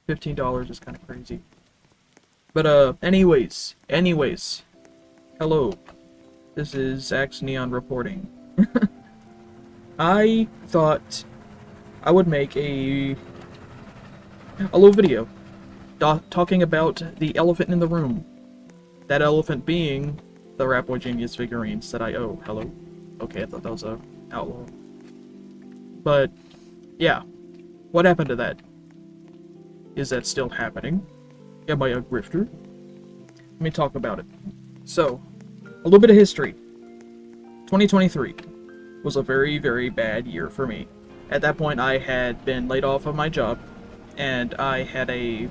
$15 is kind of crazy. But, anyways. Hello. This is Axe Neon reporting. I thought I would make a little video talking about the elephant in the room. That elephant being the Ratboy Genius Figurines that I owe. Hello? Okay, I thought that was a outlaw. But, yeah. What happened to that? Is that still happening? Am I a grifter? Let me talk about it. So, a little bit of history. 2023 was a very, very bad year for me. At that point, I had been laid off of my job, and I had a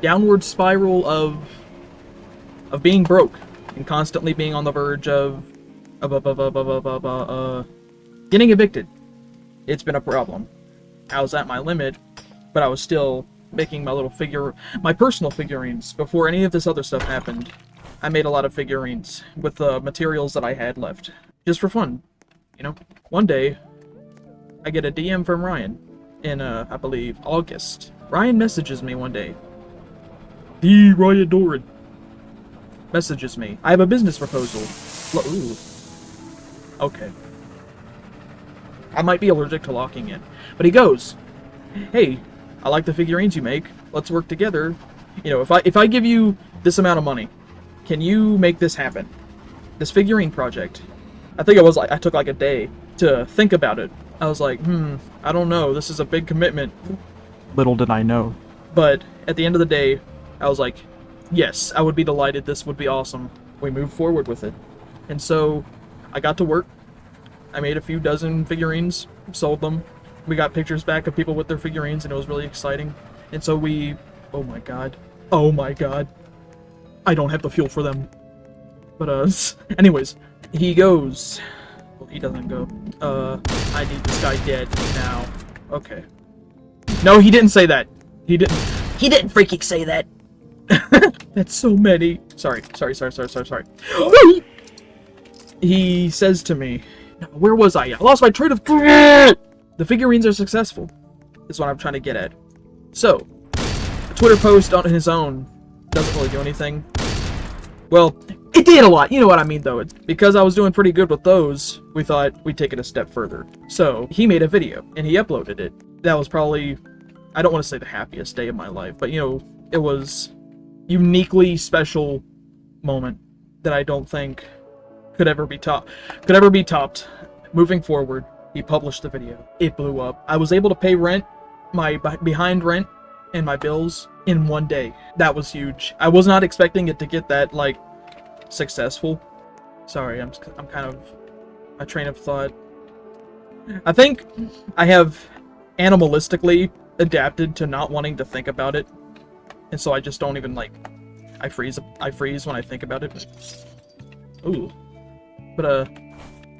downward spiral of being broke, and constantly being on the verge of getting evicted. It's been a problem. I was at my limit, but I was still making my personal figurines. Before any of this other stuff happened, I made a lot of figurines with the materials that I had left, just for fun. You know, one day, I get a DM from Ryan in, I believe, August. Ryan messages me one day. The Ryan Doran messages me. I have a business proposal. Ooh. Okay. I might be allergic to locking in. But he goes, hey, I like the figurines you make. Let's work together. You know, if I give you this amount of money, can you make this happen? This figurine project. I think I took like a day to think about it. I was like, I don't know. This is a big commitment. Little did I know. But at the end of the day, I was like, yes, I would be delighted. This would be awesome. We moved forward with it. And so I got to work. I made a few dozen figurines, sold them. We got pictures back of people with their figurines, and it was really exciting. And so oh my god, I don't have the fuel for them. But, anyways, he goes, well, he doesn't go, I need this guy dead now. Okay. No, he didn't say that. He didn't freaking say that. That's so many. Sorry. He says to me, where was I? I lost my train of thought. The figurines are successful, is what I'm trying to get at. So, a Twitter post on his own doesn't really do anything. Well, it did a lot. You know what I mean, though. It's because I was doing pretty good with those, we thought we'd take it a step further. So, he made a video, and he uploaded it. That was probably, I don't want to say the happiest day of my life, but, you know, it was uniquely special moment that I don't think could ever be topped. Moving forward, he published the video. It blew up. I was able to pay rent, my behind rent, and my bills in one day. That was huge. I was not expecting it to get that, like, successful. Sorry, I'm kind of, my train of thought. I think I have animalistically adapted to not wanting to think about it. And so I just don't even, like, I freeze when I think about it. Ooh. But,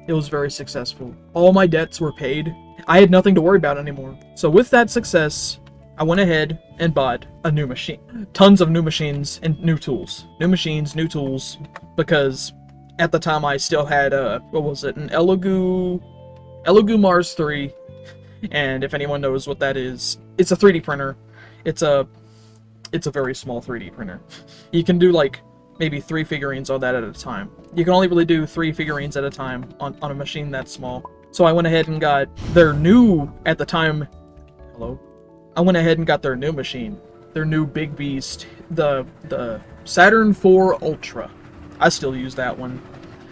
it was very successful. All my debts were paid. I had nothing to worry about anymore. So with that success, I went ahead and bought a new machine. Tons of new machines and new tools. New machines, new tools, because at the time I still had, what was it, an Elegoo Mars 3. And if anyone knows what that is, it's a 3D printer. It's a very small 3D printer. You can do, like, maybe 3 figurines on that at a time. You can only really do 3 figurines at a time on a machine that small. So I went ahead and got their new, at the time, I went ahead and got their new machine. Their new big beast. The Saturn IV Ultra. I still use that one.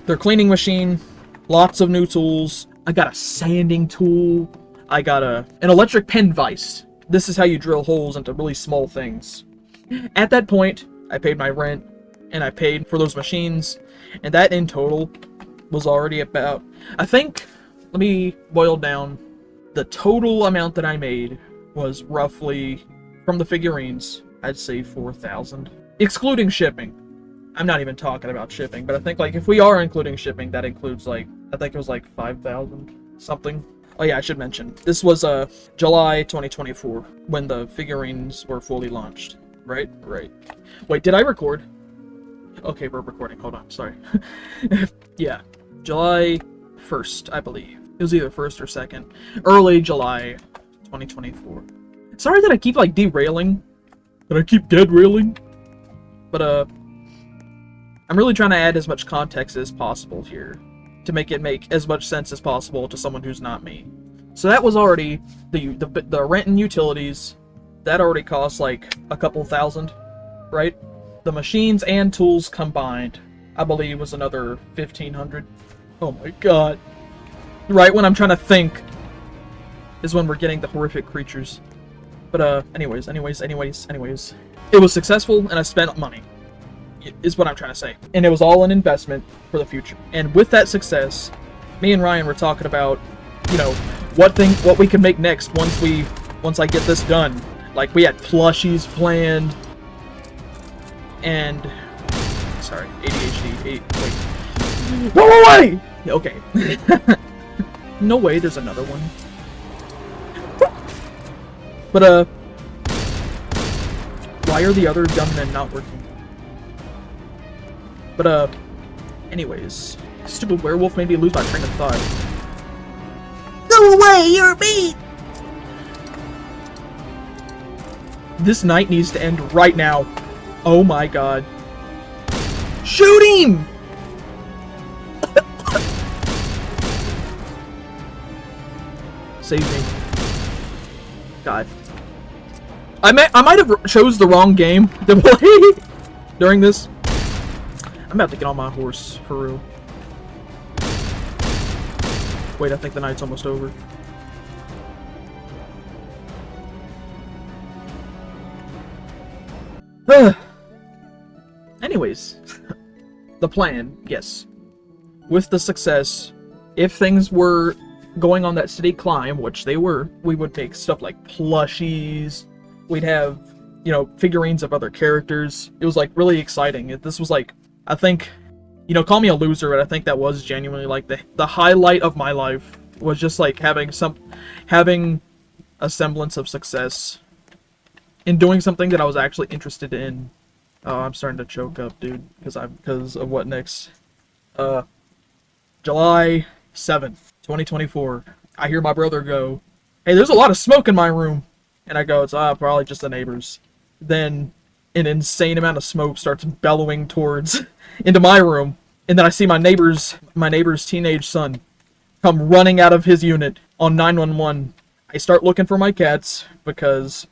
Their cleaning machine. Lots of new tools. I got a sanding tool. I got an electric pen vise. This is how you drill holes into really small things. At that point, I paid my rent. And I paid for those machines, and that in total was already about, I think, let me boil down, the total amount that I made was roughly, from the figurines, I'd say $4,000. Excluding shipping. I'm not even talking about shipping, but I think, like, if we are including shipping, that includes, like, I think it was like 5,000 something. Oh yeah, I should mention, this was July 2024, when the figurines were fully launched. Right? Wait, did I record? Okay, we're recording. Hold on, sorry. Yeah, July 1st, I believe. It was either 1st or 2nd. Early July 2024. Sorry that I keep, like, derailing And I keep dead railing. But, I'm really trying to add as much context as possible here to make it make as much sense as possible to someone who's not me. So that was already the rent and utilities. That already cost like a couple thousand, right? The machines and tools combined, I believe, was another 1,500. Oh my god. Right when I'm trying to think is when we're getting the horrific creatures. But anyways. It was successful and I spent money. Is what I'm trying to say. And it was all an investment for the future. And with that success, me and Ryan were talking about, you know, what we can make next once I get this done. Like, we had plushies planned. And sorry, ADHD. Wait. Go away! Okay. No way, there's another one. But why are the other gunmen not working? But, anyways. Stupid werewolf made me lose my train of thought. Go away, you're me! This night needs to end right now. Oh my god. Shoot him! Save me. God. I might have chose the wrong game to play during this. I'm about to get on my horse, for real. Wait, I think the night's almost over. Anyways, the plan, yes. With the success, if things were going on that steady climb, which they were, we would make stuff like plushies. We'd have, you know, figurines of other characters. It was like really exciting. This was like, I think, you know, call me a loser, but I think that was genuinely like the highlight of my life was just like having a semblance of success in doing something that I was actually interested in. Oh, I'm starting to choke up, dude, because of what next. July 7th, 2024. I hear my brother go, "Hey, there's a lot of smoke in my room." And I go, "It's probably just the neighbors." Then an insane amount of smoke starts bellowing towards into my room, and then I see my neighbor's teenage son come running out of his unit on 911. I start looking for my cats because,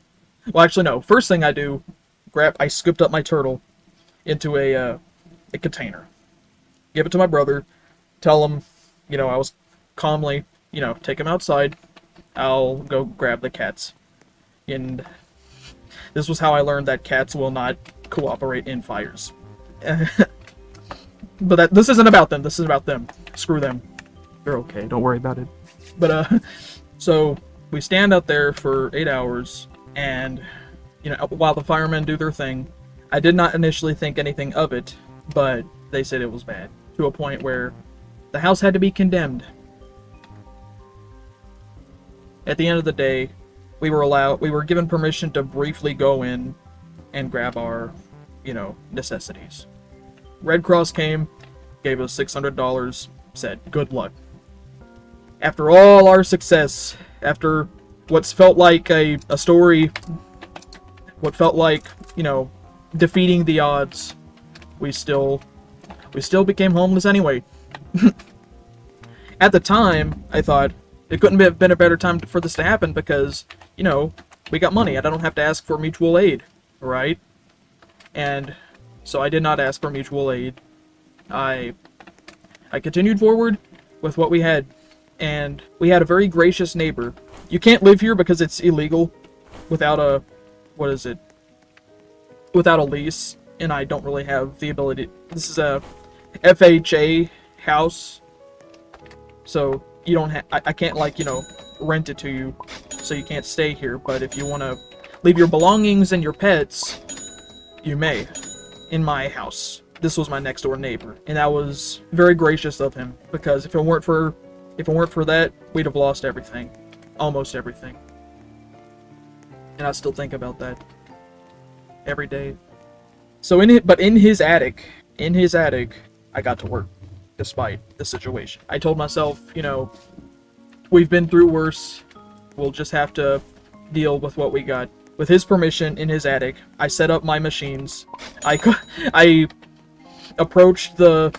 well, actually no. First thing I do, I scooped up my turtle into a container, give it to my brother, tell him, you know, I was calmly, you know, take him outside. I'll go grab the cats. And this was how I learned that cats will not cooperate in fires. But this isn't about them. This is about them. Screw them. They're okay. Don't worry about it. But, so we stand out there for 8 hours, and, you know, while the firemen do their thing, I did not initially think anything of it, but they said it was bad, to a point where the house had to be condemned. At the end of the day, we were given permission to briefly go in and grab our, you know, necessities. Red Cross came, gave us $600, said, "Good luck." After all our success, after what's felt like a story, what felt like, you know, defeating the odds, we still became homeless anyway. At the time, I thought it couldn't have been a better time for this to happen because, you know, we got money and I don't have to ask for mutual aid, right? And so I did not ask for mutual aid. I continued forward with what we had, and we had a very gracious neighbor. You can't live here because it's illegal without a, without a lease, and I don't really have the ability. This is a FHA house, so you don't I can't, like, you know, rent it to you, so you can't stay here. But if you want to leave your belongings and your pets, you may, in my house. This was my next door neighbor, and that was very gracious of him, because if it weren't for that, we'd have lost everything, almost everything. And I still think about that every day. So in his attic, I got to work despite the situation. I told myself, you know, we've been through worse. We'll just have to deal with what we got. with his permission in his attic, I set up my machines. I approached the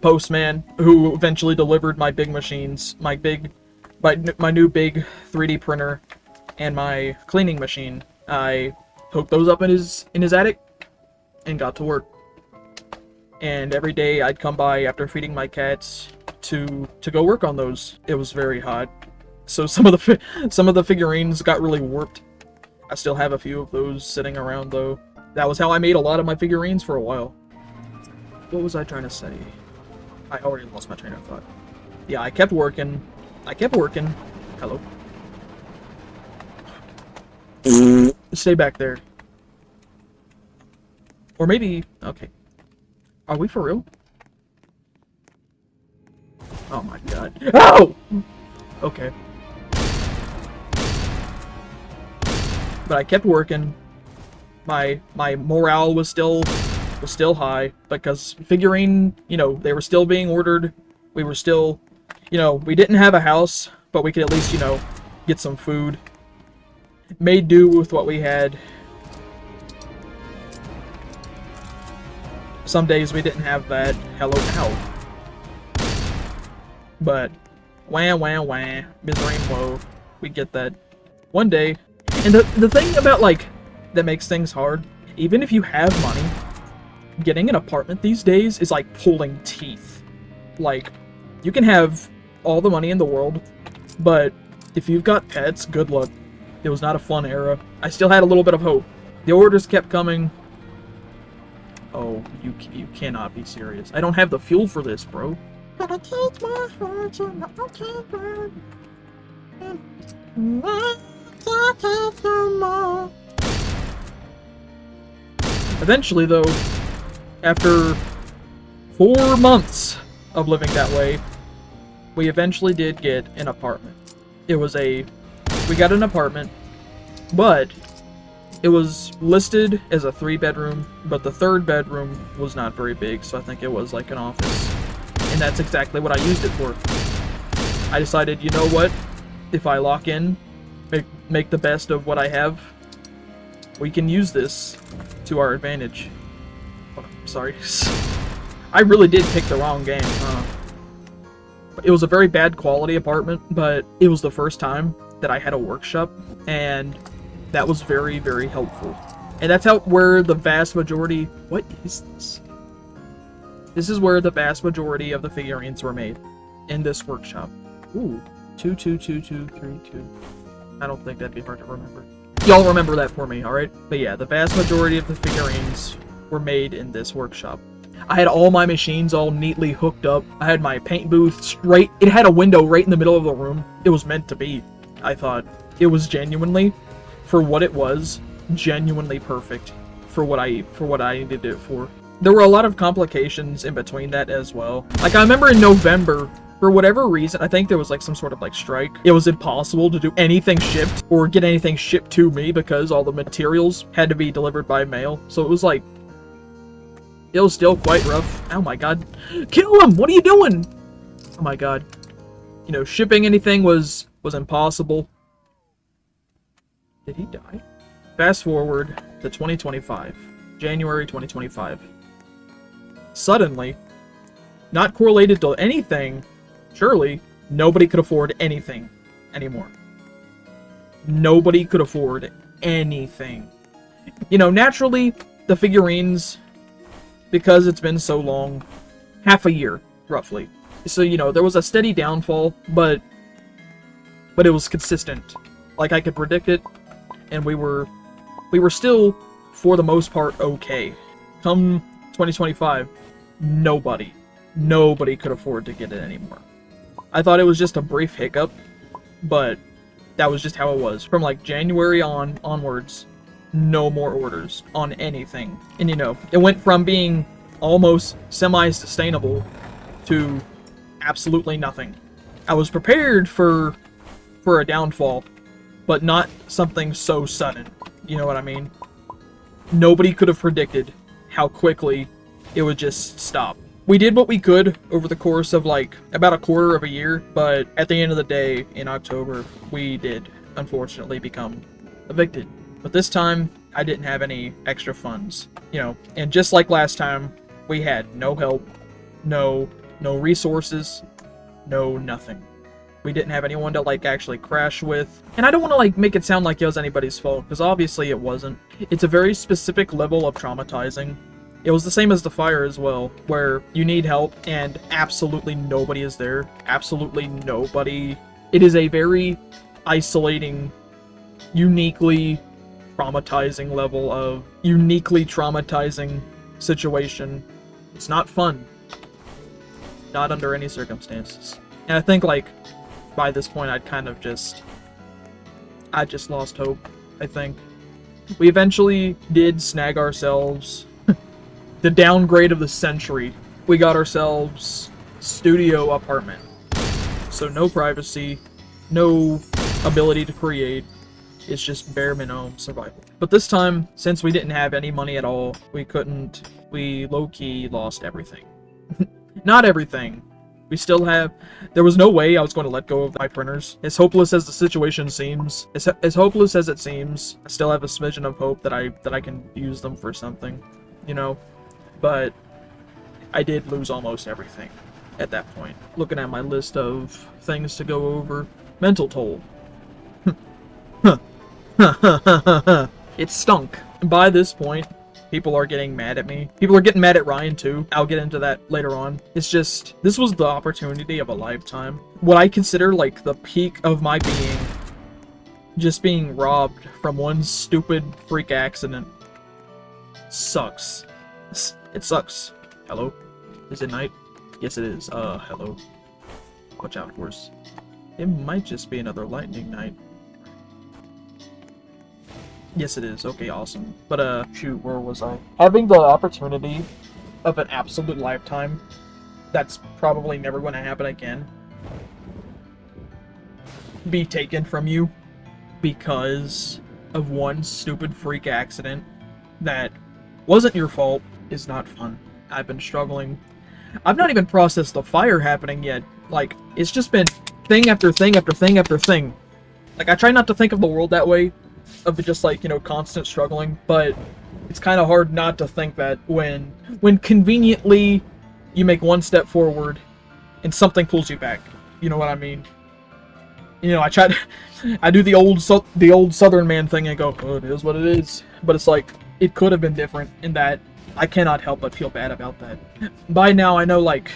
postman who eventually delivered my big machines, my new big 3D printer and my cleaning machine. I hooked those up in his attic and got to work. And every day I'd come by after feeding my cats to go work on those. It was very hot. So some of the figurines got really warped. I still have a few of those sitting around though. That was how I made a lot of my figurines for a while. What was I trying to say? I already lost my train of thought. Yeah, I kept working. Hello. Stay back there. Or maybe... Okay. Are we for real? Oh my god. Oh! Okay. But I kept working. My morale was still high because figurine, they were still being ordered. We were still, we didn't have a house, but we could at least, get some food. Made do with what we had. Some days we didn't have that. Hello, ow. But wah wah wah, misery and woe. We get that. One day. And the thing about, that makes things hard, even if you have money, getting an apartment these days is like pulling teeth. Like, you can have all the money in the world, but if you've got pets, good luck. It was not a fun era. I still had a little bit of hope. The orders kept coming. Oh, you cannot be serious. I don't have the fuel for this, bro. But I take my heart and I'll take it. Eventually, though, after 4 months of living that way, we eventually did get an apartment. We got an apartment, but it was listed as a 3-bedroom, but the 3rd bedroom was not very big, so I think it was like an office. And that's exactly what I used it for. I decided, you know what? If I lock in, make the best of what I have, we can use this to our advantage. Oh, sorry. I really did pick the wrong game. It was a very bad quality apartment, but it was the first time that I had a workshop, and that was very, very helpful. And that's where the vast majority... What is this? This is where the vast majority of the figurines were made. In this workshop. Ooh. 222232. I don't think that'd be hard to remember. Y'all remember that for me, alright? But yeah, the vast majority of the figurines were made in this workshop. I had all my machines all neatly hooked up. I had my paint booth right... It had a window right in the middle of the room. It was meant to be, I thought. It was genuinely, for what it was, genuinely perfect for what I needed it for. There were a lot of complications in between that as well. Like, I remember in November, for whatever reason, I think there was like some sort of like strike. It was impossible to do anything shipped or get anything shipped to me because all the materials had to be delivered by mail. So it was like, it was still quite rough. Oh my god. Kill him! What are you doing? Oh my god. Shipping anything was impossible. Did he die? Fast forward to 2025. January 2025. Suddenly, not correlated to anything, surely, nobody could afford anything anymore. Nobody could afford anything. Naturally, the figurines, because it's been so long, half a year, roughly. So, there was a steady downfall, but it was consistent. Like, I could predict it, and we were still, for the most part, okay. Come 2025, nobody could afford to get it anymore. I thought it was just a brief hiccup, but that was just how it was. From like January onwards, no more orders on anything. And it went from being almost semi-sustainable to absolutely nothing. I was prepared for a downfall, but not something so sudden. You know what I mean? Nobody could have predicted how quickly it would just stop. We did what we could over the course of like about a quarter of a year, but at the end of the day, in October, we did unfortunately become evicted. But this time, I didn't have any extra funds, you know, and just like last time, we had no help, no resources, no nothing. We didn't have anyone to, like, actually crash with. And I don't want to, like, make it sound like it was anybody's fault, because obviously it wasn't. It's a very specific level of traumatizing. It was the same as the fire as well, where you need help and absolutely nobody is there. Absolutely nobody. It is a very isolating, uniquely traumatizing level of uniquely traumatizing situation. It's not fun. Not under any circumstances. And I think, like, by this point, I just lost hope, I think. We eventually did snag ourselves the downgrade of the century. We got ourselves studio apartment. So no privacy, no ability to create. It's just bare minimum survival. But this time, since we didn't have any money at all, we low-key lost everything. Not everything. We still have... There was no way I was going to let go of my printers. As hopeless as the situation seems, as hopeless as it seems, I still have a smidgen of hope that I can use them for something, you know? But I did lose almost everything at that point. Looking at my list of things to go over. Mental toll. It stunk. By this point, people are getting mad at me. People are getting mad at Ryan too. I'll get into that later on. It's just, this was the opportunity of a lifetime. What I consider like the peak of my being, just being robbed from one stupid freak accident, sucks. It sucks. Hello? Is it night? Yes it is. Hello. Watch out for us. It might just be another lightning night. Yes, it is. Okay, awesome. But, shoot, where was I? Having the opportunity of an absolute lifetime, that's probably never going to happen again, be taken from you because of one stupid freak accident that wasn't your fault is not fun. I've been struggling. I've not even processed the fire happening yet. Like, it's just been thing after thing after thing after thing. Like, I try not to think of the world that way, of just like, you know, constant struggling, but it's kind of hard not to think that when conveniently you make one step forward and something pulls you back. You know what I mean? You know, I do the old Southern man thing and go, oh, it is what it is. But it's like, it could have been different in that I cannot help but feel bad about that. By now, I know, like,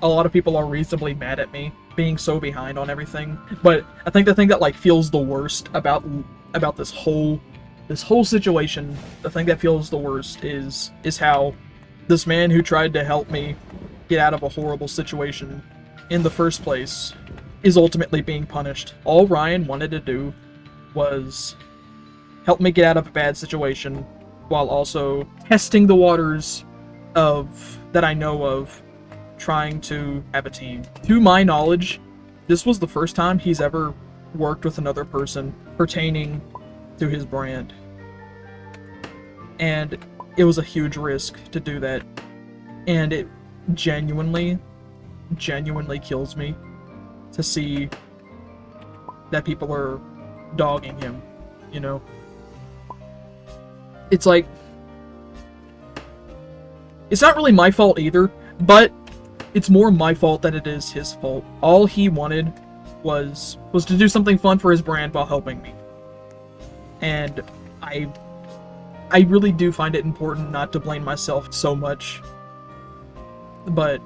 a lot of people are reasonably mad at me being so behind on everything, but I think the thing that, like, feels the worst about this whole situation, the thing that feels the worst is how this man who tried to help me get out of a horrible situation in the first place is ultimately being punished. All Ryan wanted to do was help me get out of a bad situation while also testing the waters that I know of, trying to have a team. To my knowledge, this was the first time he's ever worked with another person pertaining to his brand. And it was a huge risk to do that. And it genuinely kills me to see that people are dogging him, you know? It's like, it's not really my fault either, but it's more my fault than it is his fault. All he wanted was to do something fun for his brand while helping me. And I really do find it important not to blame myself so much. But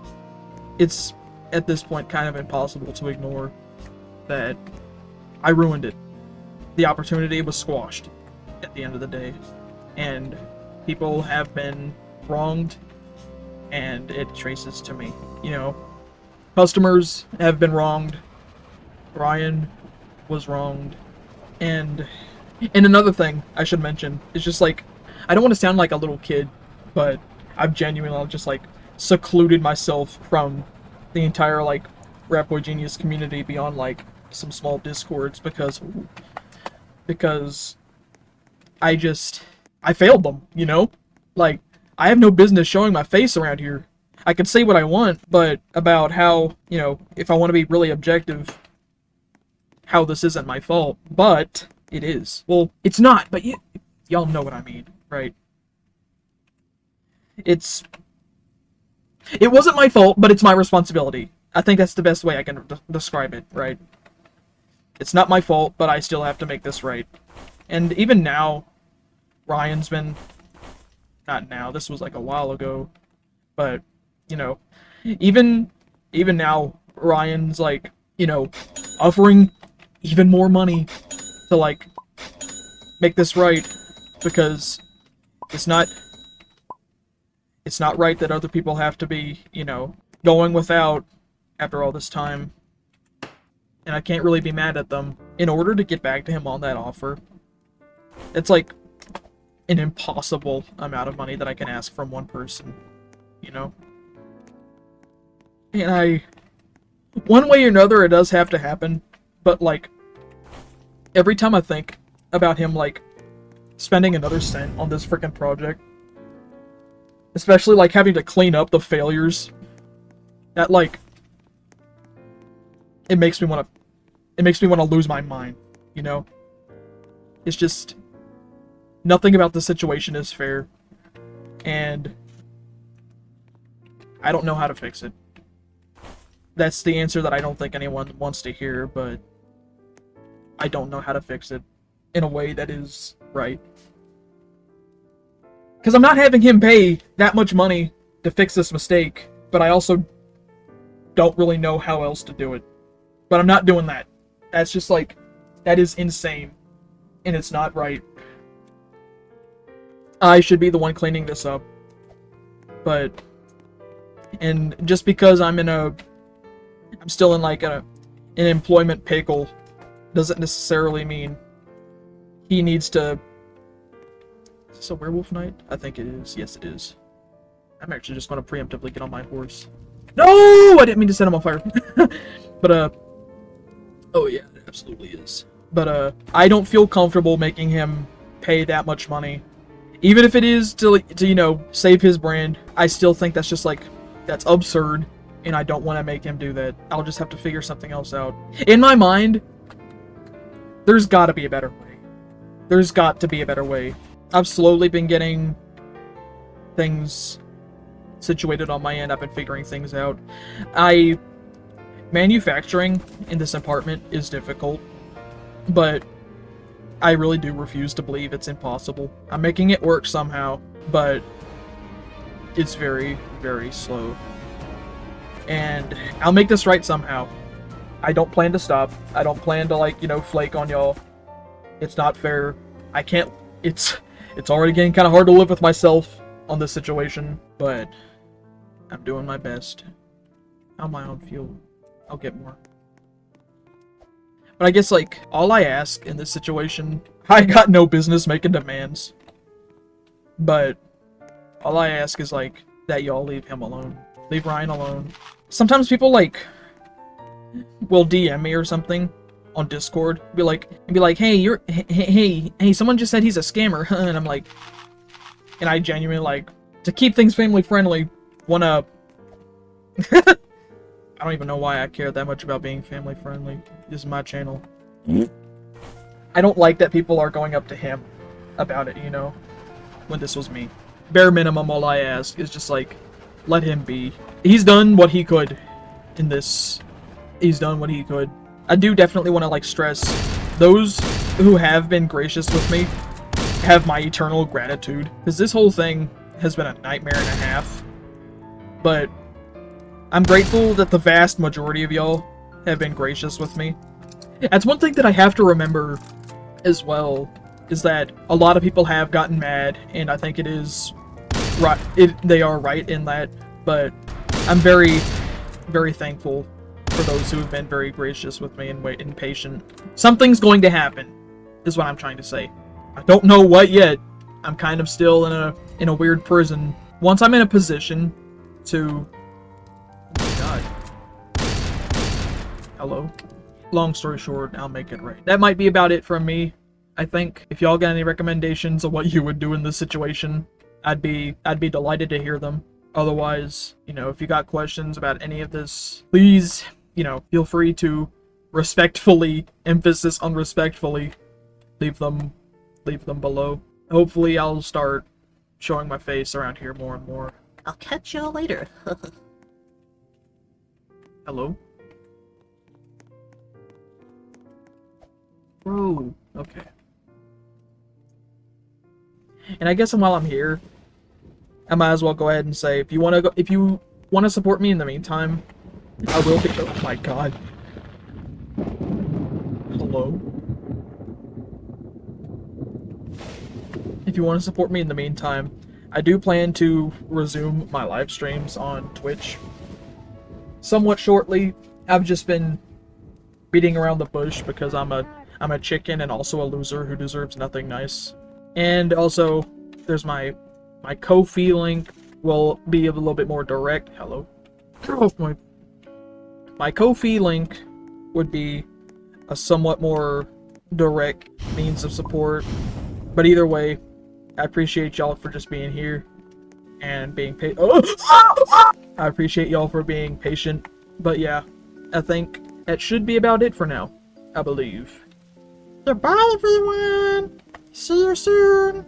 it's, at this point, kind of impossible to ignore that I ruined it. The opportunity was squashed at the end of the day. And people have been wronged, and it traces to me. You know, customers have been wronged. Ryan was wronged. And another thing I should mention is just like, I don't want to sound like a little kid, but I've genuinely just like secluded myself from the entire like Ratboy Genius community beyond like some small discords because I failed them, you know? Like, I have no business showing my face around here. I can say what I want, but about how, you know, if I want to be really objective, how this isn't my fault. But It is. Well, it's not, but y'all know what I mean, right? It wasn't my fault, but it's my responsibility. I think that's the best way I can describe it, right? It's not my fault, but I still have to make this right. And even now, Ryan's been... Not now, this was like a while ago. But, you know, even now, Ryan's like, you know, offering even more money to, like, make this right. Because it's not right that other people have to be, you know, going without after all this time. And I can't really be mad at them. In order to get back to him on that offer, it's like an impossible amount of money that I can ask from one person, you know? And one way or another, it does have to happen, but, like, every time I think about him, like, spending another cent on this freaking project, especially, like, having to clean up the failures, that, like, it makes me want to lose my mind, you know? It's just, nothing about the situation is fair, and I don't know how to fix it. That's the answer that I don't think anyone wants to hear, but I don't know how to fix it in a way that is right. Because I'm not having him pay that much money to fix this mistake, but I also don't really know how else to do it. But I'm not doing that. That's just like, that is insane, and it's not right. I should be the one cleaning this up, and just because I'm still in like an employment pickle, doesn't necessarily mean he needs to... Is this a werewolf night? I think it is. Yes, it is. I'm actually just going to preemptively get on my horse. No! I didn't mean to set him on fire. But, oh yeah, it absolutely is. But, I don't feel comfortable making him pay that much money. Even if it is to, you know, save his brand, I still think that's just, like, that's absurd, and I don't want to make him do that. I'll just have to figure something else out. In my mind, there's gotta be a better way. There's got to be a better way. I've slowly been getting things situated on my end. I've been figuring things out. Manufacturing in this apartment is difficult, but I really do refuse to believe it's impossible. I'm making it work somehow, but it's very, very slow. And I'll make this right somehow. I don't plan to stop. I don't plan to, like, you know, flake on y'all. It's not fair. I can't... It's already getting kind of hard to live with myself on this situation, but I'm doing my best. How am I on fuel? I'll get more. But I guess, like, all I ask in this situation, I got no business making demands. But all I ask is, like, that y'all leave him alone. Leave Ryan alone. Sometimes people, like, will DM me or something on Discord. Be like, hey, hey, someone just said he's a scammer. And I'm like, and I genuinely, like, to keep things family friendly, wanna... I don't even know why I care that much about being family friendly. This is my channel. I don't like that people are going up to him about it, you know, when this was me. Bare minimum, all I ask is just, like, let him be. He's done what he could in this. He's done what he could. I do definitely want to, like, stress those who have been gracious with me have my eternal gratitude, because this whole thing has been a nightmare and a half. But I'm grateful that the vast majority of y'all have been gracious with me. That's one thing that I have to remember as well, is that a lot of people have gotten mad, and I think it is right. They are right in that, but I'm very, very thankful for those who have been very gracious with me and patient. Something's going to happen, is what I'm trying to say. I don't know what yet. I'm kind of still in a weird prison. Once I'm in a position to... God. Hello? Long story short, I'll make it right. That might be about it from me, I think. If y'all got any recommendations of what you would do in this situation, I'd be delighted to hear them. Otherwise, you know, if you got questions about any of this, please, you know, feel free to respectfully, emphasis on respectfully, leave them below. Hopefully I'll start showing my face around here more and more. I'll catch y'all later. Hello? Bro, okay. And I guess while I'm here, I might as well go ahead and say, if you want to support me in the meantime, I will be. Oh my god. Hello? If you want to support me in the meantime, I do plan to resume my live streams on Twitch somewhat shortly. I've just been beating around the bush because I'm a chicken and also a loser who deserves nothing nice. And also, there's my Ko-fi link will be a little bit more direct. Hello? Get off my Ko-fi link would be a somewhat more direct means of support. But either way, I appreciate y'all for just being here and being I appreciate y'all for being patient. But yeah, I think that should be about it for now, I believe. Goodbye, everyone! See you soon!